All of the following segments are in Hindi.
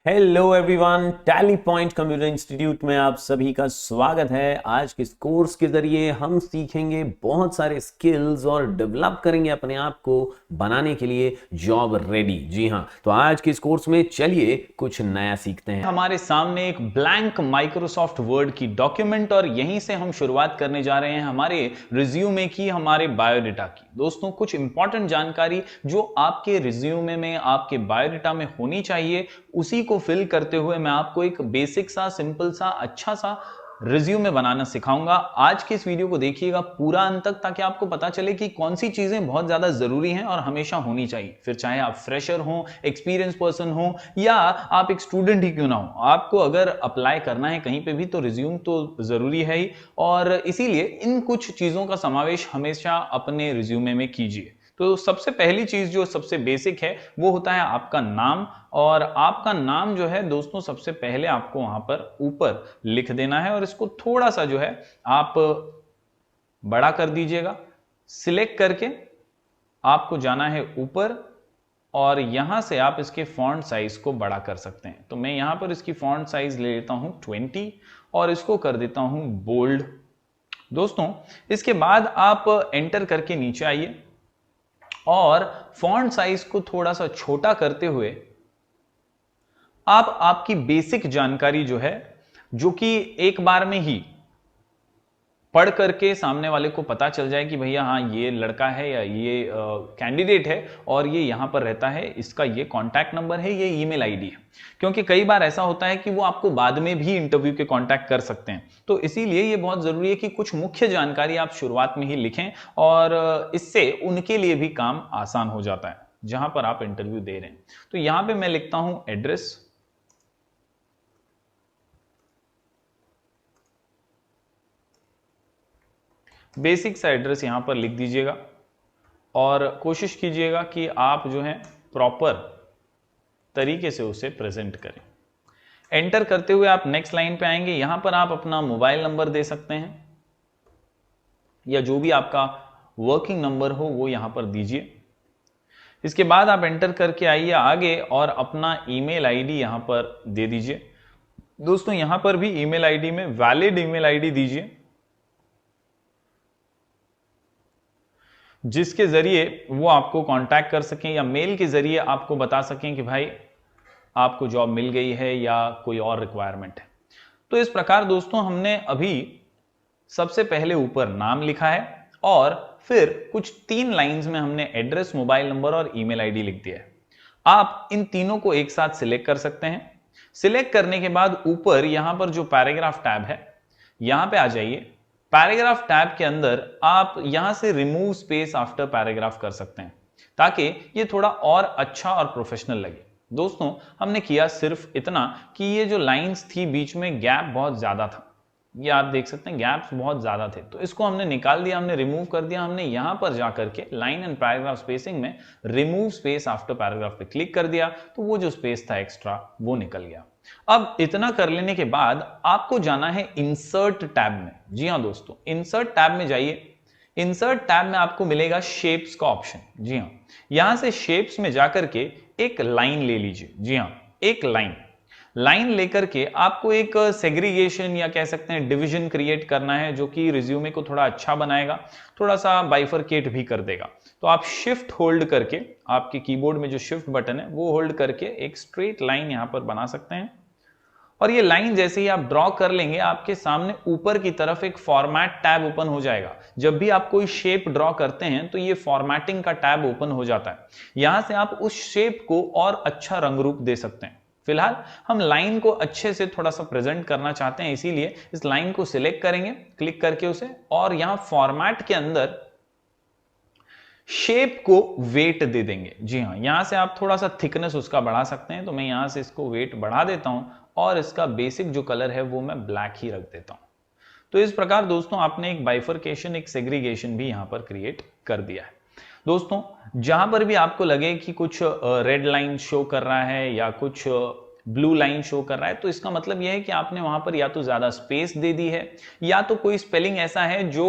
Hello everyone, tally point computer institute में आप सभी का स्वागत है। आज के इस कोर्स के जरिए हम सीखेंगे बहुत सारे स्किल्स और डेवलप करेंगे अपने आप को बनाने के लिए जॉब रेडी। जी हाँ, तो आज के इस कोर्स में चलिए कुछ नया सीखते हैं। हमारे सामने एक ब्लैंक माइक्रोसॉफ्ट वर्ड की डॉक्यूमेंट और यहीं से हम शुरुआत करने जा रहे हैं हमारे रिज्यूमे की, हमारे बायोडेटा की। दोस्तों, कुछ इंपॉर्टेंट जानकारी जो आपके रिज्यूमे में, आपके बायोडेटा में होनी चाहिए, उसी को फिल करते हुए मैं आपको एक बेसिक सा, सिंपल सा, अच्छा सा रिज्यूमे बनाना सिखाऊंगा। आज के इस वीडियो को देखिएगा पूरा अंत तक, ताकि आपको पता चले कि कौन सी चीजें बहुत ज्यादा जरूरी हैं और हमेशा होनी चाहिए। फिर चाहे आप फ्रेशर हो, एक्सपीरियंस पर्सन हो, या आप एक स्टूडेंट ही क्यों ना हो, आपको अगर अप्लाई करना है कहीं पे भी तो रिज्यूम तो जरूरी है ही। और इसीलिए इन कुछ चीजों का समावेश हमेशा अपने रिज्यूमे में कीजिए। तो सबसे पहली चीज जो सबसे बेसिक है वो होता है आपका नाम। और आपका नाम जो है दोस्तों, सबसे पहले आपको वहां पर ऊपर लिख देना है और इसको थोड़ा सा जो है आप बड़ा कर दीजिएगा। सिलेक्ट करके आपको जाना है ऊपर और यहां से आप इसके फॉन्ट साइज को बड़ा कर सकते हैं। तो मैं यहां पर इसकी फॉन्ट साइज ले लेता हूं 20 और इसको कर देता हूं बोल्ड। दोस्तों, इसके बाद आप एंटर करके नीचे आइए और फॉन्ट साइज को थोड़ा सा छोटा करते हुए आप आपकी बेसिक जानकारी जो है, जो कि एक बार में ही पढ़ करके सामने वाले को पता चल जाए कि भैया हाँ, ये लड़का है या ये कैंडिडेट है और ये यहां पर रहता है, इसका ये कॉन्टैक्ट नंबर है, ये ईमेल आईडी है। क्योंकि कई बार ऐसा होता है कि वो आपको बाद में भी इंटरव्यू के कॉन्टैक्ट कर सकते हैं, तो इसीलिए ये बहुत जरूरी है कि कुछ मुख्य जानकारी आप शुरुआत में ही लिखें और इससे उनके लिए भी काम आसान हो जाता है जहां पर आप इंटरव्यू दे रहे हैं। तो यहां पर मैं लिखता हूं एड्रेस, बेसिक सा एड्रेस यहां पर लिख दीजिएगा और कोशिश कीजिएगा कि आप जो है प्रॉपर तरीके से उसे प्रेजेंट करें। एंटर करते हुए आप नेक्स्ट लाइन पे आएंगे। यहां पर आप अपना मोबाइल नंबर दे सकते हैं या जो भी आपका वर्किंग नंबर हो वो यहां पर दीजिए। इसके बाद आप एंटर करके आइए आगे और अपना ईमेल आईडी यहां पर दे दीजिए। दोस्तों, यहां पर भी ईमेल आईडी में वैलिड ईमेल आईडी दीजिए, जिसके जरिए वो आपको कांटेक्ट कर सकें या मेल के जरिए आपको बता सकें कि भाई आपको जॉब मिल गई है या कोई और रिक्वायरमेंट है। तो इस प्रकार दोस्तों, हमने अभी सबसे पहले ऊपर नाम लिखा है और फिर कुछ 3 लाइंस में हमने एड्रेस, मोबाइल नंबर और ईमेल आईडी लिख दिया है। आप इन तीनों को एक साथ सिलेक्ट कर सकते हैं। सिलेक्ट करने के बाद ऊपर यहां पर जो पैराग्राफ टैब है, यहां पे आ जाइए। पैराग्राफ टैब के अंदर आप यहां से रिमूव स्पेस आफ्टर पैराग्राफ कर सकते हैं, ताकि ये थोड़ा और अच्छा और प्रोफेशनल लगे। दोस्तों, हमने किया सिर्फ इतना कि ये जो लाइंस थी बीच में गैप बहुत ज्यादा था, ये आप देख सकते हैं गैप्स बहुत ज्यादा थे, तो इसको हमने निकाल दिया, हमने रिमूव कर दिया। हमने यहां पर जाकर के लाइन एंड पैराग्राफ स्पेसिंग में रिमूव स्पेस आफ्टर पैराग्राफ पे क्लिक कर दिया, तो वो जो स्पेस था एक्स्ट्रा वो निकल गया। अब इतना कर लेने के बाद आपको जाना है इंसर्ट टैब में। जी हां दोस्तों, इंसर्ट टैब में जाइए। इंसर्ट टैब में आपको मिलेगा शेप्स का ऑप्शन। जी हां, यहां से शेप्स में जाकर के एक लाइन ले लीजिए। जी हां, एक लाइन लेकर के आपको एक सेग्रीगेशन या कह सकते हैं डिवीजन क्रिएट करना है, जो कि रिज्यूमे को थोड़ा अच्छा बनाएगा, थोड़ा सा बाइफरकेट भी कर देगा। तो आप शिफ्ट होल्ड करके, आपके कीबोर्ड में जो शिफ्ट बटन है वो होल्ड करके एक स्ट्रेट लाइन यहां पर बना सकते हैं। और ये लाइन जैसे ही आप ड्रॉ कर लेंगे, आपके सामने ऊपर की तरफ एक फॉर्मेट टैब ओपन हो जाएगा। जब भी आप कोई शेप ड्रॉ करते हैं तो ये फॉर्मेटिंग का टैब ओपन हो जाता है। यहां से आप उस शेप को और अच्छा रंग रूप दे सकते हैं। फिलहाल हम लाइन को अच्छे से थोड़ा सा प्रेजेंट करना चाहते हैं, इसीलिए इस लाइन को सिलेक्ट करेंगे क्लिक करके उसे, और यहां फॉर्मेट के अंदर शेप को वेट दे देंगे। जी हां, यहां से आप थोड़ा सा थिकनेस उसका बढ़ा सकते हैं, तो मैं यहां से इसको वेट बढ़ा देता हूं और इसका बेसिक जो कलर है वो मैं ब्लैक ही रख देता हूं। तो इस प्रकार दोस्तों, आपने एक बाइफरकेशन, एक सेग्रीगेशन भी यहां पर क्रिएट कर दिया है। दोस्तों, जहां पर भी आपको लगे कि कुछ रेड लाइन शो कर रहा है या कुछ ब्लू लाइन शो कर रहा है, तो इसका मतलब यह है कि आपने वहां पर या तो ज्यादा स्पेस दे दी है या तो कोई स्पेलिंग ऐसा है जो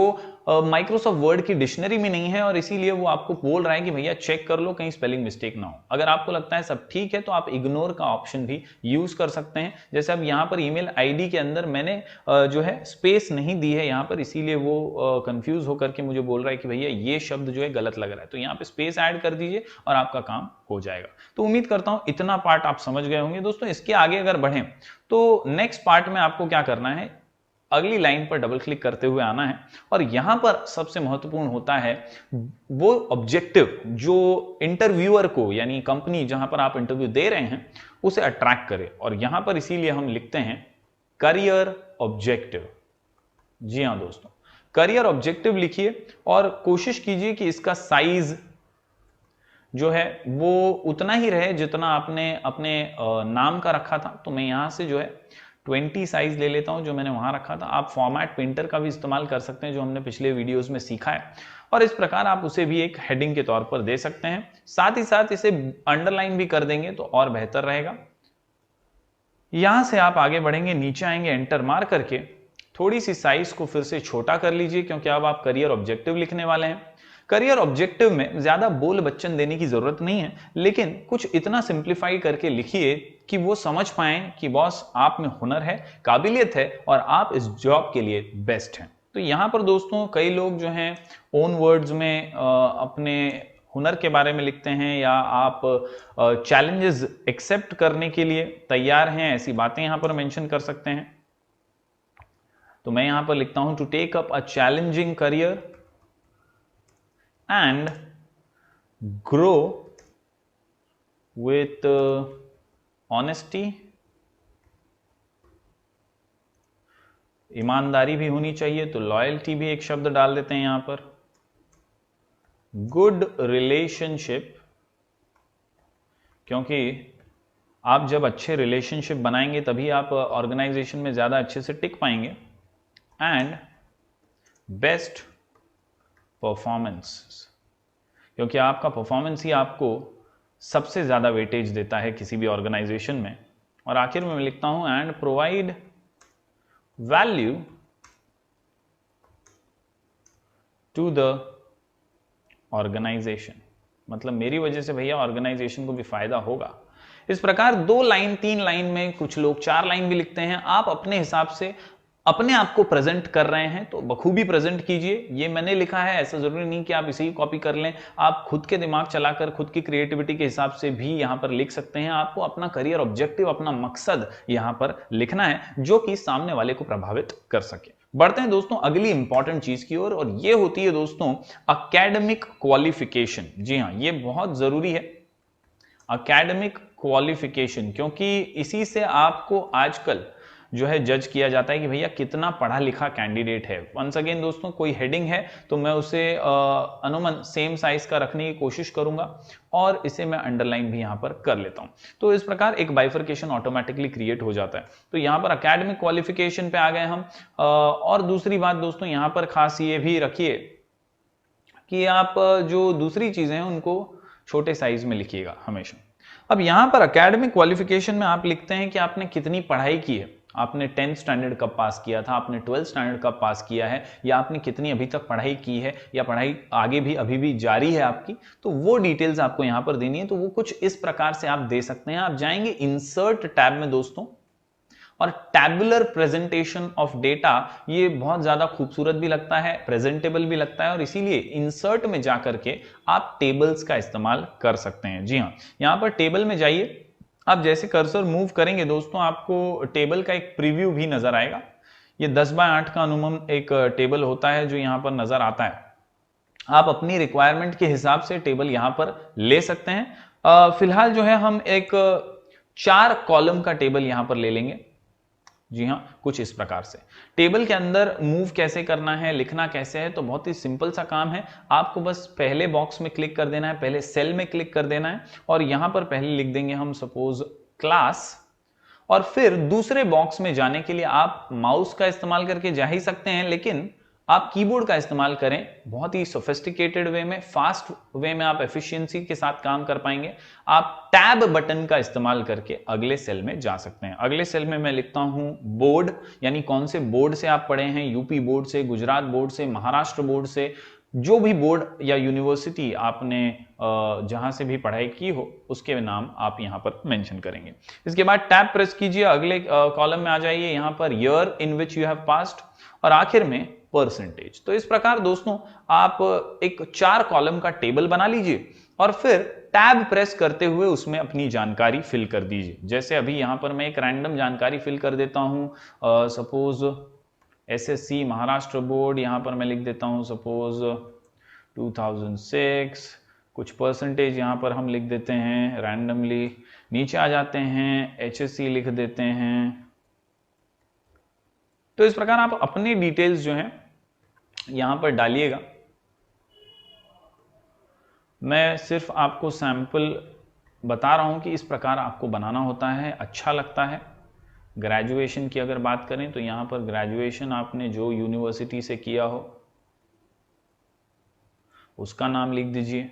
माइक्रोसॉफ्ट वर्ड की डिक्शनरी में नहीं है और इसीलिए वो आपको बोल रहा है कि भैया चेक कर लो कहीं स्पेलिंग मिस्टेक ना हो। अगर आपको लगता है सब ठीक है तो आप इग्नोर का ऑप्शन भी यूज कर सकते हैं। जैसे अब यहाँ पर ईमेल आईडी के अंदर मैंने जो है स्पेस नहीं दी है यहाँ पर, इसीलिए वो कंफ्यूज होकर के मुझे बोल रहा है कि भैया ये शब्द जो है गलत लग रहा है, तो यहाँ पे स्पेस ऐड कर दीजिए और आपका काम हो जाएगा। तो उम्मीद करता हूं इतना पार्ट आप समझ गए होंगे दोस्तों। इसके आगे अगर बढ़ें तो नेक्स्ट पार्ट में आपको क्या करना है, अगली लाइन पर डबल क्लिक करते हुए आना है और यहां पर सबसे महत्वपूर्ण होता है वो ऑब्जेक्टिव जो इंटरव्यूअर को, यानी कंपनी जहां पर आप इंटरव्यू दे रहे हैं, उसे अट्रैक्ट करे। और यहां पर इसीलिए हम लिखते हैं करियर ऑब्जेक्टिव। जी हां दोस्तों, करियर ऑब्जेक्टिव लिखिए और कोशिश कीजिए कि इसका साइज जो है वो उतना ही रहे जितना आपने अपने नाम का रखा था। तो मैं यहां से जो है 20 साइज ले लेता हूं जो मैंने वहां रखा था। आप फॉर्मेट पेंटर का भी इस्तेमाल कर सकते हैं जो हमने पिछले वीडियोस में सीखा है, और इस प्रकार आप उसे भी एक हेडिंग के तौर पर दे सकते हैं। साथ ही साथ इसे अंडरलाइन भी कर देंगे तो और बेहतर रहेगा। यहां से आप आगे बढ़ेंगे, नीचे आएंगे, एंटर मार करके थोड़ी सी साइज को फिर से छोटा कर लीजिए क्योंकि अब आप करियर ऑब्जेक्टिव लिखने वाले हैं। करियर ऑब्जेक्टिव में ज्यादा बोल बच्चन देने की जरूरत नहीं है, लेकिन कुछ इतना सिंप्लीफाई करके लिखिए कि वो समझ पाएं कि बॉस आप में हुनर है, काबिलियत है और आप इस जॉब के लिए बेस्ट हैं। तो यहां पर दोस्तों कई लोग जो हैं ओन वर्ड्स में अपने हुनर के बारे में लिखते हैं, या आप चैलेंजेस एक्सेप्ट करने के लिए तैयार हैं, ऐसी बातें यहां पर मेंशन कर सकते हैं। तो मैं यहां पर लिखता हूं to take up a challenging career and grow with honesty। ईमानदारी भी होनी चाहिए तो लॉयल्टी भी एक शब्द डाल देते हैं यहां पर। गुड रिलेशनशिप, क्योंकि आप जब अच्छे रिलेशनशिप बनाएंगे तभी आप ऑर्गेनाइजेशन में ज्यादा अच्छे से टिक पाएंगे। एंड बेस्ट परफॉर्मेंस, क्योंकि आपका परफॉर्मेंस ही आपको सबसे ज्यादा वेटेज देता है किसी भी ऑर्गेनाइजेशन में। और आखिर में मैं लिखता हूं and provide value to the organisation, मतलब मेरी वजह से भैया ऑर्गेनाइजेशन को भी फायदा होगा। इस प्रकार 2 लाइन 3 लाइन में, कुछ लोग 4 लाइन भी लिखते हैं। आप अपने हिसाब से अपने आप को प्रेजेंट कर रहे हैं तो बखूबी प्रेजेंट कीजिए। ये मैंने लिखा है, ऐसा जरूरी नहीं कि आप इसे ही कॉपी कर लें। आप खुद के दिमाग चलाकर खुद की क्रिएटिविटी के हिसाब से भी यहां पर लिख सकते हैं। आपको अपना करियर ऑब्जेक्टिव, अपना मकसद यहां पर लिखना है जो कि सामने वाले को प्रभावित कर सके। बढ़ते हैं दोस्तों अगली इंपॉर्टेंट चीज की ओर, और ये होती है दोस्तों एकेडमिक क्वालिफिकेशन। जी हां, ये बहुत जरूरी है, एकेडमिक क्वालिफिकेशन, क्योंकि इसी से आपको आजकल जो है जज किया जाता है कि भैया कितना पढ़ा लिखा कैंडिडेट है। वंस अगेन दोस्तों, कोई हेडिंग है तो मैं उसे अनुमान सेम साइज का रखने की कोशिश करूंगा और इसे मैं अंडरलाइन भी यहां पर कर लेता हूं। तो इस प्रकार एक बाइफर्केशन ऑटोमेटिकली क्रिएट हो जाता है। तो यहां पर एकेडमिक क्वालिफिकेशन पे आ गए हम। और दूसरी बात दोस्तों यहां पर खास ये भी रखिए कि आप जो दूसरी चीजें हैं उनको छोटे साइज में लिखिएगा हमेशा। अब यहां पर एकेडमिक क्वालिफिकेशन में आप लिखते हैं कि आपने कितनी पढ़ाई की है। आपने 10th स्टैंडर्ड कब पास किया था, आपने 12th स्टैंडर्ड कब पास किया है, या आपने कितनी अभी तक पढ़ाई की है, या पढ़ाई आगे भी अभी भी जारी है आपकी, तो वो डिटेल्स आपको यहां पर देनी है। तो वो कुछ इस प्रकार से आप दे सकते हैं। आप जाएंगे इंसर्ट टैब में दोस्तों, और टैबुलर प्रेजेंटेशन ऑफ डेटा, ये बहुत ज्यादा खूबसूरत भी लगता है, प्रेजेंटेबल भी लगता है, और इसीलिए इंसर्ट में जाकर के आप टेबल्स का इस्तेमाल कर सकते हैं। जी हाँ, यहां पर टेबल में जाइए। आप जैसे कर्सर मूव करेंगे दोस्तों, आपको टेबल का एक प्रीव्यू भी नजर आएगा। ये 10x8 का अनुमान एक टेबल होता है जो यहां पर नजर आता है। आप अपनी रिक्वायरमेंट के हिसाब से टेबल यहां पर ले सकते हैं। फिलहाल जो है हम एक 4 कॉलम का टेबल यहां पर ले लेंगे। जी हाँ, कुछ इस प्रकार से। टेबल के अंदर मूव कैसे करना है, लिखना कैसे है, तो बहुत ही सिंपल सा काम है। आपको बस पहले बॉक्स में क्लिक कर देना है, पहले सेल में क्लिक कर देना है, और यहां पर पहले लिख देंगे हम सपोज क्लास, और फिर दूसरे बॉक्स में जाने के लिए आप माउस का इस्तेमाल करके जा ही सकते हैं, लेकिन आप कीबोर्ड का इस्तेमाल करें, बहुत ही सोफिस्टिकेटेड वे में, फास्ट वे में आप एफिशिएंसी के साथ काम कर पाएंगे। आप टैब बटन का इस्तेमाल करके अगले सेल में जा सकते हैं। अगले सेल में मैं लिखता हूं बोर्ड, यानी कौन से बोर्ड से आप पढ़े हैं, यूपी बोर्ड से, गुजरात बोर्ड से, महाराष्ट्र बोर्ड से, जो भी बोर्ड या यूनिवर्सिटी आपने जहां से भी पढ़ाई की हो उसके नाम आप यहां पर मेंशन करेंगे। इसके बाद टैब प्रेस कीजिए, अगले कॉलम में आ जाइए, यहां per year in which you have passed और आखिर में परसेंटेज। तो इस प्रकार दोस्तों आप एक 4 कॉलम का टेबल बना लीजिए और फिर टैब प्रेस करते हुए उसमें अपनी जानकारी फिल कर दीजिए। जैसे अभी यहां पर मैं एक रैंडम जानकारी फिल कर देता हूं, सपोज एसएससी महाराष्ट्र बोर्ड, यहां पर मैं लिख देता हूं सपोज 2006, कुछ परसेंटेज यहां पर हम लिख देते हैं रैंडमली, नीचे आ जाते हैं एचएससी लिख देते हैं। तो इस प्रकार आप अपनी डिटेल्स जो हैं यहां पर डालिएगा। मैं सिर्फ आपको सैंपल बता रहा हूं कि इस प्रकार आपको बनाना होता है, अच्छा लगता है। ग्रेजुएशन की अगर बात करें तो यहां पर ग्रेजुएशन आपने जो यूनिवर्सिटी से किया हो उसका नाम लिख दीजिए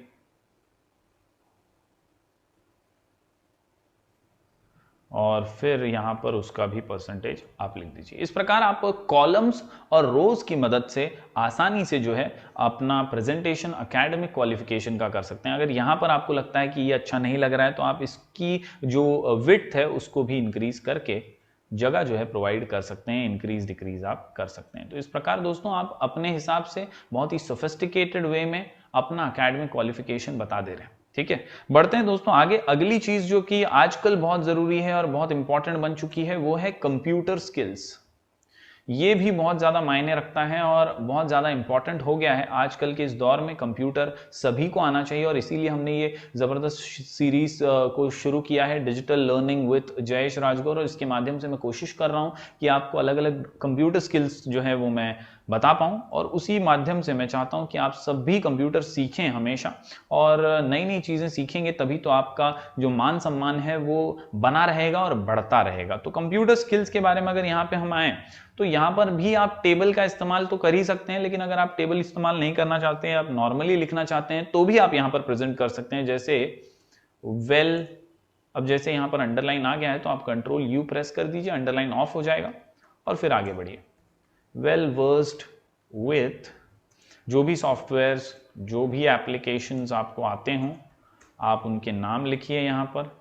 और फिर यहां पर उसका भी परसेंटेज आप लिख दीजिए। इस प्रकार आप कॉलम्स और रोज की मदद से आसानी से जो है अपना प्रेजेंटेशन एकेडमिक क्वालिफिकेशन का कर सकते हैं। अगर यहां पर आपको लगता है कि ये अच्छा नहीं लग रहा है तो आप इसकी जो विड्थ है उसको भी इंक्रीज करके जगह जो है प्रोवाइड कर सकते हैं, इंक्रीज डिक्रीज आप कर सकते हैं। तो इस प्रकार दोस्तों आप अपने हिसाब से बहुत ही सोफिस्टिकेटेड वे में अपना एकेडमिक क्वालिफिकेशन बता दे रहे हैं। ठीक है, बढ़ते हैं दोस्तों आगे। अगली चीज जो कि आजकल बहुत जरूरी है और बहुत इंपॉर्टेंट बन चुकी है वो है कंप्यूटर स्किल्स। ये भी बहुत ज्यादा मायने रखता है और बहुत ज्यादा इंपॉर्टेंट हो गया है आजकल के इस दौर में। कंप्यूटर सभी को आना चाहिए और इसीलिए हमने ये जबरदस्त सीरीज को शुरू किया है, digital learning with Jayesh Rajgor, और इसके माध्यम से मैं कोशिश कर रहा हूं कि आपको अलग अलग कंप्यूटर स्किल्स जो है वो मैं बता पाऊं और उसी माध्यम से मैं चाहता हूं कि आप सभी कंप्यूटर सीखें हमेशा, और नई नई चीजें सीखेंगे तभी तो आपका जो मान सम्मान है वो बना रहेगा और बढ़ता रहेगा। तो कंप्यूटर स्किल्स के बारे में अगर यहाँ पे हम आए तो यहाँ पर भी आप टेबल का इस्तेमाल तो कर ही सकते हैं, लेकिन अगर आप टेबल इस्तेमाल नहीं करना चाहते हैं, आप नॉर्मली लिखना चाहते हैं तो भी आप यहाँ पर प्रेजेंट कर सकते हैं। जैसे वेल, अब जैसे यहाँ पर अंडरलाइन आ गया है तो आप कंट्रोल यू प्रेस कर दीजिए, अंडरलाइन ऑफ हो जाएगा और फिर आगे बढ़िए। वेल वर्स्ड विथ, जो भी सॉफ्टवेयर्स, जो भी एप्लीकेशंस आपको आते हों आप उनके नाम लिखिए यहां पर।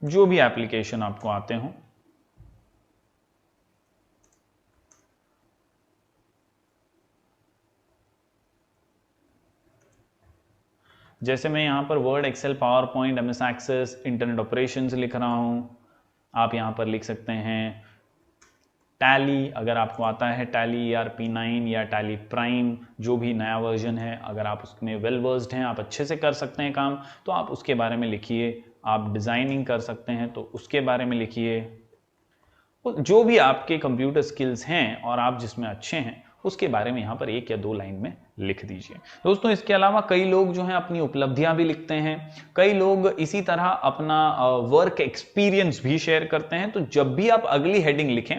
जो भी एप्लीकेशन आपको आते हों जैसे मैं यहां पर word, Excel, PowerPoint, MS Access, internet operations लिख रहा हूं, आप यहां पर लिख सकते हैं टैली, अगर आपको आता है टैली ERP9 या टैली प्राइम, जो भी नया वर्जन है, अगर आप उसमें वेल वर्स्ड हैं, आप अच्छे से कर सकते हैं काम, तो आप उसके बारे में लिखिए। आप डिजाइनिंग कर सकते हैं तो उसके बारे में लिखिए। जो भी आपके कंप्यूटर स्किल्स हैं और आप जिसमें अच्छे हैं उसके बारे में यहाँ पर 1 या 2 लाइन में लिख दीजिए। दोस्तों इसके अलावा कई लोग जो हैं अपनी उपलब्धियां भी लिखते हैं, कई लोग इसी तरह अपना वर्क एक्सपीरियंस भी शेयर करते हैं। तो जब भी आप अगली हेडिंग लिखें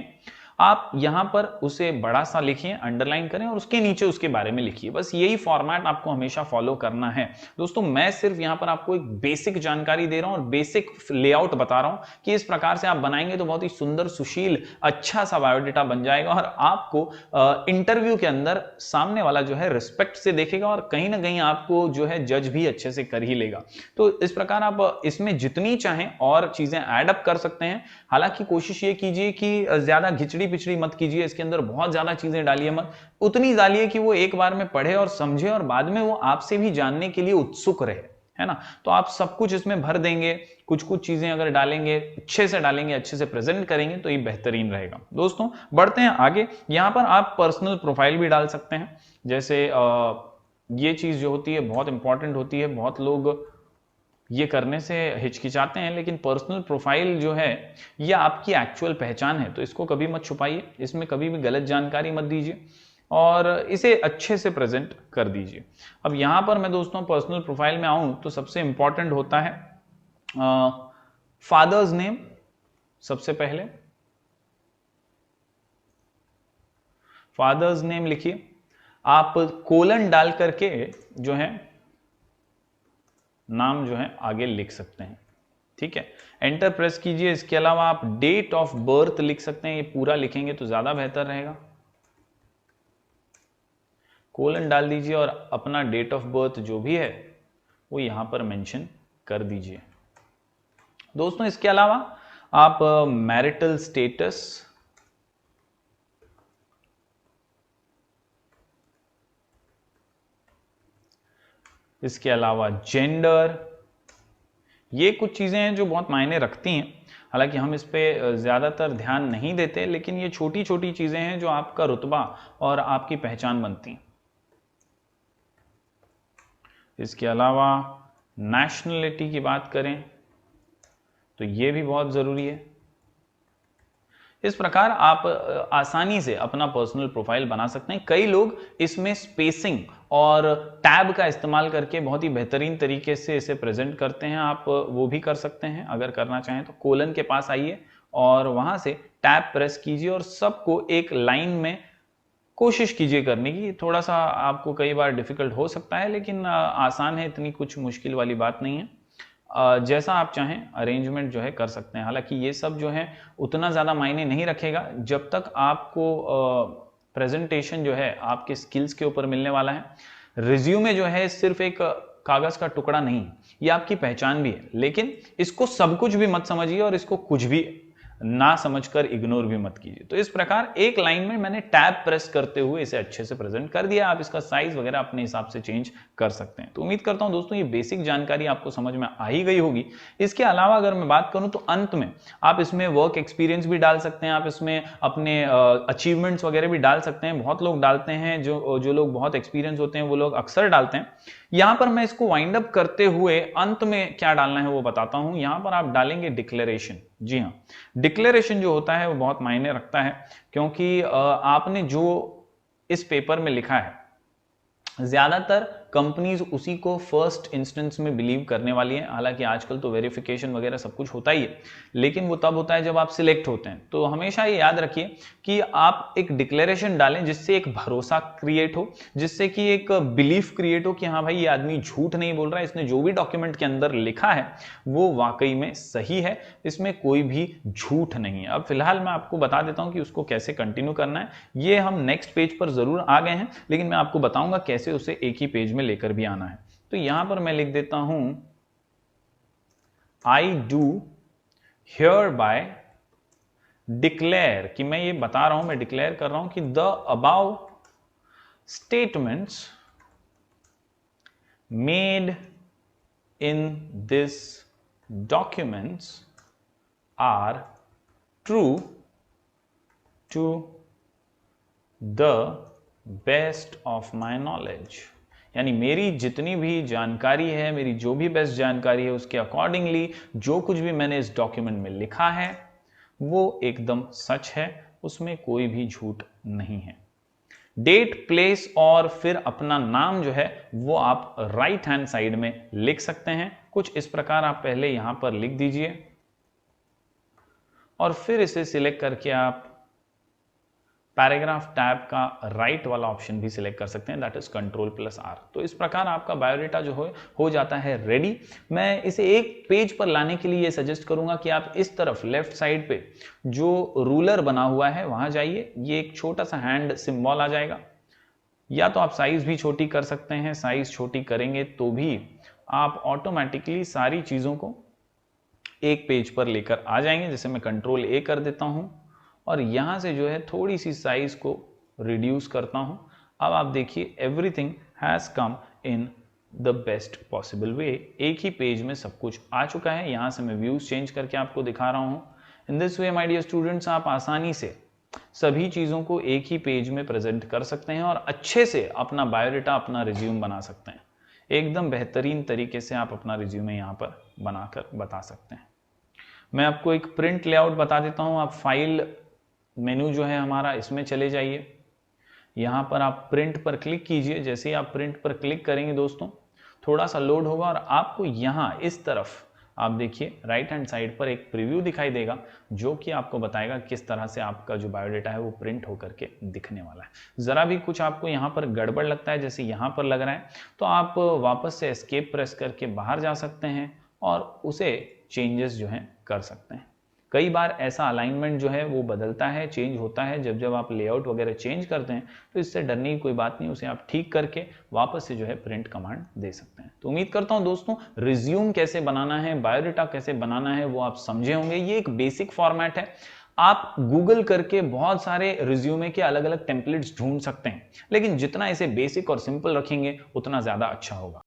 आप यहां पर उसे बड़ा सा लिखिए, अंडरलाइन करें और उसके नीचे उसके बारे में लिखिए। बस यही फॉर्मेट आपको हमेशा फॉलो करना है। दोस्तों मैं सिर्फ यहां पर आपको एक बेसिक जानकारी दे रहा हूं और बेसिक लेआउट बता रहा हूं कि इस प्रकार से आप बनाएंगे तो बहुत ही सुंदर, सुशील, अच्छा सा बायोडेटा बन जाएगा और आपको इंटरव्यू के अंदर सामने वाला जो है रिस्पेक्ट से देखेगा और कहीं ना कहीं आपको जो है जज भी अच्छे से कर ही लेगा। तो इस प्रकार आप इसमें जितनी चाहें और चीजें ऐड अप कर सकते हैं। हालांकि कोशिश ये कीजिए कि ज्यादा घिचड़ी पिछड़ी मत कीजिए, इसके अंदर बहुत ज्यादा चीजें डालिए मत, उतनी डालिए कि वो एक बार में पढ़े और समझे और बाद में वो आपसे भी जानने के लिए उत्सुक रहे, है ना। तो आप सब कुछ इसमें भर देंगे, कुछ कुछ चीजें अगर डालेंगे, अच्छे से डालेंगे, अच्छे से प्रेजेंट करेंगे तो ये बेहतरीन रहेगा। दोस्तों बढ़ते हैं आगे। यहां पर आप पर्सनल प्रोफाइल भी डाल सकते हैं। जैसे ये चीज जो होती है बहुत इंपॉर्टेंट होती है, बहुत लोग ये करने से हिचकिचाते हैं, लेकिन पर्सनल प्रोफाइल जो है ये आपकी एक्चुअल पहचान है, तो इसको कभी मत छुपाइए, इसमें कभी भी गलत जानकारी मत दीजिए और इसे अच्छे से प्रेजेंट कर दीजिए। अब यहां पर मैं दोस्तों पर्सनल प्रोफाइल में आऊं तो सबसे इंपॉर्टेंट होता है फादर्स नेम सबसे पहले, फादर्स नेम लिखिए, आप कोलन डाल करके जो है नाम जो है आगे लिख सकते हैं, ठीक है। एंटर प्रेस कीजिए। इसके अलावा आप डेट ऑफ बर्थ लिख सकते हैं, ये पूरा लिखेंगे तो ज्यादा बेहतर रहेगा। कोलन डाल दीजिए और अपना डेट ऑफ बर्थ जो भी है वो यहां पर मेंशन कर दीजिए। दोस्तों इसके अलावा आप मैरिटल स्टेटस, इसके अलावा जेंडर, ये कुछ चीजें हैं जो बहुत मायने रखती हैं। हालांकि हम इस पे ज्यादातर ध्यान नहीं देते, लेकिन ये छोटी छोटी चीजें हैं जो आपका रुतबा और आपकी पहचान बनती हैं। इसके अलावा नेशनलिटी की बात करें तो ये भी बहुत जरूरी है। इस प्रकार आप आसानी से अपना पर्सनल प्रोफाइल बना सकते हैं। कई लोग इसमें स्पेसिंग और टैब का इस्तेमाल करके बहुत ही बेहतरीन तरीके से इसे प्रेजेंट करते हैं। आप वो भी कर सकते हैं अगर करना चाहें तो। कोलन के पास आइए और वहां से टैब प्रेस कीजिए और सबको एक लाइन में कोशिश कीजिए करने की। थोड़ा सा आपको कई बार डिफिकल्ट हो सकता है, लेकिन आसान है, इतनी कुछ मुश्किल वाली बात नहीं है। जैसा आप चाहें अरेंजमेंट जो है कर सकते हैं। हालांकि ये सब जो है उतना ज़्यादा मायने नहीं रखेगा जब तक आपको प्रेजेंटेशन जो है आपके स्किल्स के ऊपर मिलने वाला है। रिज्यूमे जो है सिर्फ एक कागज़ का टुकड़ा नहीं, ये आपकी पहचान भी है, लेकिन इसको सब कुछ भी मत समझिए और इसको कुछ भी ना समझकर इग्नोर भी मत कीजिए। तो इस प्रकार एक लाइन में मैंने टैब प्रेस करते हुए इसे अच्छे से प्रेजेंट कर दिया। आप इसका साइज वगैरह अपने हिसाब से चेंज कर सकते हैं। तो उम्मीद करता हूं दोस्तों ये बेसिक जानकारी आपको समझ में आ ही गई होगी। इसके अलावा अगर मैं बात करूं तो अंत में आप इसमें वर्क एक्सपीरियंस भी डाल सकते हैं, आप इसमें अपने अचीवमेंट्स वगैरह भी डाल सकते हैं। बहुत लोग डालते हैं, जो लोग बहुत एक्सपीरियंस होते हैं वो लोग अक्सर डालते हैं। यहां पर मैं इसको वाइंड अप करते हुए अंत में क्या डालना है वो बताता हूं। यहां पर आप डालेंगे डिक्लेरेशन। जी हाँ, डिक्लेरेशन जो होता है वो बहुत मायने रखता है, क्योंकि आपने जो इस पेपर में लिखा है ज्यादातर कंपनीज उसी को फर्स्ट इंस्टेंस में बिलीव करने वाली है। हालांकि आजकल तो वेरिफिकेशन वगैरह सब कुछ होता ही है, लेकिन वो तब होता है जब आप सिलेक्ट होते हैं। तो हमेशा ये याद रखिए कि आप एक डिक्लेरेशन डालें जिससे एक भरोसा क्रिएट हो, जिससे कि एक बिलीफ क्रिएट हो कि हाँ भाई ये आदमी झूठ नहीं बोल रहा है, इसने जो भी डॉक्यूमेंट के अंदर लिखा है वो वाकई में सही है, इसमें कोई भी झूठ नहीं है। अब फिलहाल मैं आपको बता देता हूं कि उसको कैसे कंटिन्यू करना है। ये हम नेक्स्ट पेज पर जरूर आ गए हैं, लेकिन मैं आपको बताऊंगा कैसे उसे एक ही पेज में लेकर भी आना है। तो यहां पर मैं लिख देता हूं I do here bye declare, कि मैं ये बता रहा हूं, मैं डिक्लेयर कर रहा हूं कि the above statements made in this documents are true to the best of my knowledge. यानी मेरी जितनी भी जानकारी है, मेरी जो भी बेस्ट जानकारी है, उसके अकॉर्डिंगली जो कुछ भी मैंने इस डॉक्यूमेंट में लिखा है वो एकदम सच है, उसमें कोई भी झूठ नहीं है। डेट, प्लेस और फिर अपना नाम जो है वो आप राइट हैंड साइड में लिख सकते हैं। कुछ इस प्रकार आप पहले यहां पर लिख दीजिए और फिर इसे सिलेक्ट करके आप पैराग्राफ टैब का राइट वाला ऑप्शन भी सिलेक्ट कर सकते हैं, दैट इज Ctrl+R। तो इस प्रकार आपका बायोडेटा जो हो जाता है रेडी। मैं इसे एक पेज पर लाने के लिए ये सजेस्ट करूंगा कि आप इस तरफ लेफ्ट साइड पे जो रूलर बना हुआ है वहां जाइए, ये एक छोटा सा हैंड सिंबल आ जाएगा, या तो आप साइज भी छोटी कर सकते हैं। साइज छोटी करेंगे तो भी आप ऑटोमेटिकली सारी चीजों को एक पेज पर लेकर आ जाएंगे। जैसे मैं Ctrl+A कर देता हूं और यहां से जो है थोड़ी सी साइज को रिड्यूस करता हूं। अब आप देखिए everything has come in the best possible way. एक ही पेज में सब कुछ आ चुका है। यहां से मैं व्यूज चेंज करके आपको दिखा रहा हूं। In this way my dear students, आप आसानी से सभी चीजों को एक ही पेज में प्रेजेंट कर सकते हैं और अच्छे से अपना बायोडेटा, अपना रिज्यूम बना सकते हैं। एकदम बेहतरीन तरीके से आप अपना रिज्यूमे यहां पर बनाकर बता सकते हैं। मैं आपको एक प्रिंट लेआउट बता देता हूं। आप फाइल मेनू जो है हमारा, इसमें चले जाइए, यहां पर आप प्रिंट पर क्लिक कीजिए। जैसे ही आप प्रिंट पर क्लिक करेंगे दोस्तों थोड़ा सा लोड होगा और आपको यहां इस तरफ आप देखिए राइट हैंड साइड पर एक प्रीव्यू दिखाई देगा जो कि आपको बताएगा किस तरह से आपका जो बायोडेटा है वो प्रिंट होकर के दिखने वाला है। जरा भी कुछ आपको यहाँ पर गड़बड़ लगता है, जैसे यहाँ पर लग रहा है, तो आप वापस से एस्केप प्रेस करके बाहर जा सकते हैं और उसे चेंजेस जो है कर सकते हैं। कई बार ऐसा अलाइनमेंट जो है वो बदलता है, चेंज होता है। जब आप लेआउट वगैरह चेंज करते हैं तो इससे डरने की कोई बात नहीं, उसे आप ठीक करके वापस से जो है प्रिंट कमांड दे सकते हैं। तो उम्मीद करता हूं दोस्तों रिज्यूम कैसे बनाना है, बायोडेटा कैसे बनाना है वो आप समझे होंगे। ये एक बेसिक फॉर्मेट है। आप गूगल करके बहुत सारे रिज्यूमे के अलग अलग टेम्पलेट्स ढूंढ सकते हैं, लेकिन जितना इसे बेसिक और सिंपल रखेंगे उतना ज्यादा अच्छा होगा।